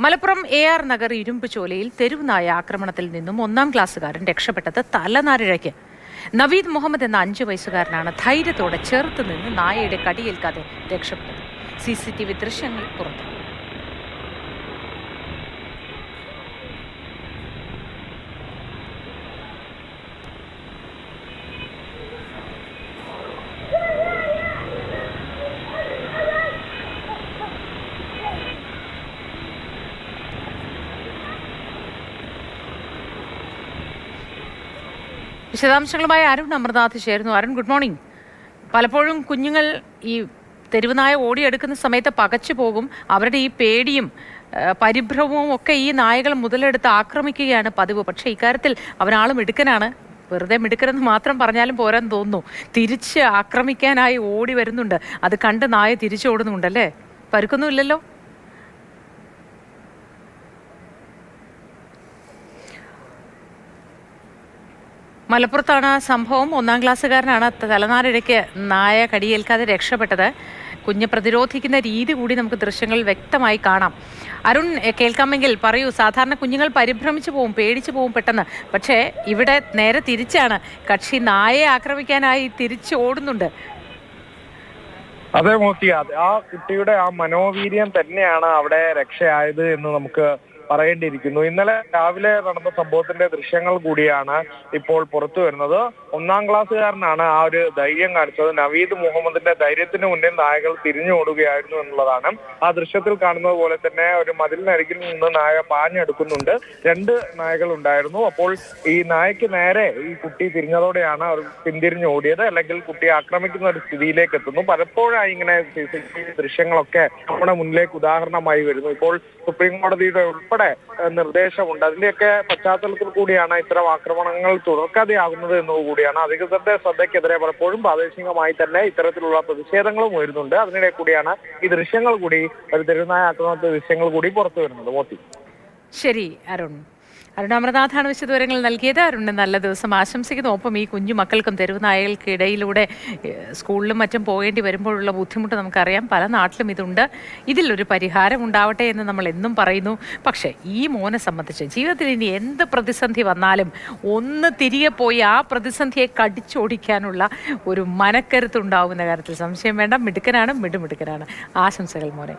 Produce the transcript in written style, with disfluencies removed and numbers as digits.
Malappuram AR Nagar ഇരുമ്പുചോലയിൽ തെരുവുനായ ആക്രമണത്തിൽ നിന്നും 1-ാം ക്ലാസ്സുകാരൻ രക്ഷപ്പെട്ടത് തലനാരിഴയ്ക്ക്. നവീദ് മുഹമ്മദ് എന്ന 5 വയസ്സുകാരനാണ് ധൈര്യത്തോടെ ചെറുത്തു നിന്ന് നായയുടെ കടിയേൽക്കാതെ രക്ഷപ്പെട്ടത്. CCTV ദൃശ്യങ്ങൾ പുറത്തു. വിശദാംശങ്ങളുമായി അരുൺ അമൃതാഥ് ചേരുന്നു. Arun, good morning. പലപ്പോഴും കുഞ്ഞുങ്ങൾ ഈ തെരുവുനായ ഓടിയെടുക്കുന്ന സമയത്ത് പകച്ചു പോകും. അവരുടെ ഈ പേടിയും പരിഭ്രമവും ഒക്കെ ഈ നായകൾ മുതലെടുത്ത് ആക്രമിക്കുകയാണ് പതിവ്. പക്ഷേ ഇക്കാര്യത്തിൽ അവനാളും മിടുക്കനാണ്. വെറുതെ മിടുക്കനെന്ന് മാത്രം പറഞ്ഞാലും പോരാന്ന് തോന്നുന്നു. തിരിച്ച് ആക്രമിക്കാനായി ഓടി വരുന്നുണ്ട്. അത് കണ്ട് നായ തിരിച്ചോടുന്നുണ്ടല്ലേ? പരുക്കൊന്നുമില്ലല്ലോ? മലപ്പുറത്താണ് സംഭവം. 1-ാം ക്ലാസ്സുകാരനാണ് തലനാരിഴയ്ക്ക് നായ കടിയേൽക്കാതെ രക്ഷപ്പെട്ടത്. കുഞ്ഞ് പ്രതിരോധിക്കുന്ന രീതി കൂടി നമുക്ക് ദൃശ്യങ്ങളിൽ വ്യക്തമായി കാണാം. അരുൺ, കേൾക്കാമെങ്കിൽ പറയൂ. സാധാരണ കുഞ്ഞുങ്ങൾ പരിഭ്രമിച്ചു പോവും, പേടിച്ചു പോവും പെട്ടെന്ന്. പക്ഷേ ഇവിടെ നേരെ തിരിച്ചാണ്. കക്ഷി നായയെ ആക്രമിക്കാനായി തിരിച്ചു ഓടുന്നുണ്ട്. അതെ മോത്തി, ആ കുട്ടിയുടെ ആ മനോവീര്യം തന്നെയാണ് അവിടെ രക്ഷയായത് എന്ന് നമുക്ക് പറയേണ്ടിയിരിക്കുന്നു. ഇന്നലെ രാവിലെ നടന്ന സംഭവത്തിന്റെ ദൃശ്യങ്ങൾ കൂടിയാണ് ഇപ്പോൾ പുറത്തു വരുന്നത്. 1-ാം ക്ലാസ്സുകാരനാണ് ആ ഒരു ധൈര്യം കാണിച്ചത്. നവീദ് മുഹമ്മദിന്റെ ധൈര്യത്തിന് മുന്നിൽ നായകൾ തിരിഞ്ഞോടുകയായിരുന്നു എന്നുള്ളതാണ്. ആ ദൃശ്യത്തിൽ കാണുന്നത് പോലെ തന്നെ ഒരു മതിലിനരികിൽ നിന്ന് നായ പാഞ്ഞെടുക്കുന്നുണ്ട്. 2 നായകൾ ഉണ്ടായിരുന്നു. അപ്പോൾ ഈ നായക്ക് നേരെ ഈ കുട്ടി തിരിഞ്ഞതോടെയാണ് അവർ പിന്തിരിഞ്ഞ് ഓടിയത്. അല്ലെങ്കിൽ കുട്ടിയെ ആക്രമിക്കുന്ന ഒരു സ്ഥിതിയിലേക്ക് എത്തുന്നു. പലപ്പോഴായി ഇങ്ങനെ CCTV ദൃശ്യങ്ങളൊക്കെ നമ്മുടെ മുന്നിലേക്ക് ഉദാഹരണമായി വരുന്നു. ഇപ്പോൾ സുപ്രീം കോടതിയുടെ ഉൾപ്പെടെ നിർദ്ദേശമുണ്ട്. അതിന്റെയൊക്കെ പശ്ചാത്തലത്തിൽ കൂടിയാണ് ഇത്തരം ആക്രമണങ്ങൾ തുടർക്കഥയാകുന്നത് എന്നതുകൂടിയാണ്. അധികൃതരുടെ ശ്രദ്ധയ്ക്കെതിരെ പലപ്പോഴും പ്രാദേശികമായി തന്നെ ഇത്തരത്തിലുള്ള പ്രതിഷേധങ്ങളും വരുന്നുണ്ട്. അതിനിടെ കൂടിയാണ് ഈ ദൃശ്യങ്ങൾ കൂടി, ഒരു തെരുവുനായ ആക്രമണത്തിന്റെ ദൃശ്യങ്ങൾ കൂടി പുറത്തു വരുന്നത്. മോത്തി. ശരി അരുൺ. അരുൺ അമൃതാഥാണ് വിശദവിവരങ്ങൾ നൽകിയത്. അരുണിന് നല്ല ദിവസം ആശംസിക്കുന്നു. ഒപ്പം ഈ കുഞ്ഞു മക്കൾക്കും തെരുവുനായകൾക്കിടയിലൂടെ സ്കൂളിലും മറ്റും പോകേണ്ടി വരുമ്പോഴുള്ള ബുദ്ധിമുട്ട് നമുക്കറിയാം. പല നാട്ടിലും ഇതുണ്ട്. ഇതിലൊരു പരിഹാരം ഉണ്ടാവട്ടെ എന്ന് നമ്മൾ എന്നും പറയുന്നു. പക്ഷേ ഈ മോനെ സംബന്ധിച്ച് ജീവിതത്തിൽ ഇനി എന്ത് പ്രതിസന്ധി വന്നാലും ഒന്ന് തിരികെ പോയി ആ പ്രതിസന്ധിയെ കടിച്ചോടിക്കാനുള്ള ഒരു മനക്കരുത്തുണ്ടാവുന്ന കാര്യത്തിൽ സംശയം വേണ്ട. മിടുക്കനാണ്, മിടുമിടുക്കനാണ്. ആശംസകൾ മോനെ.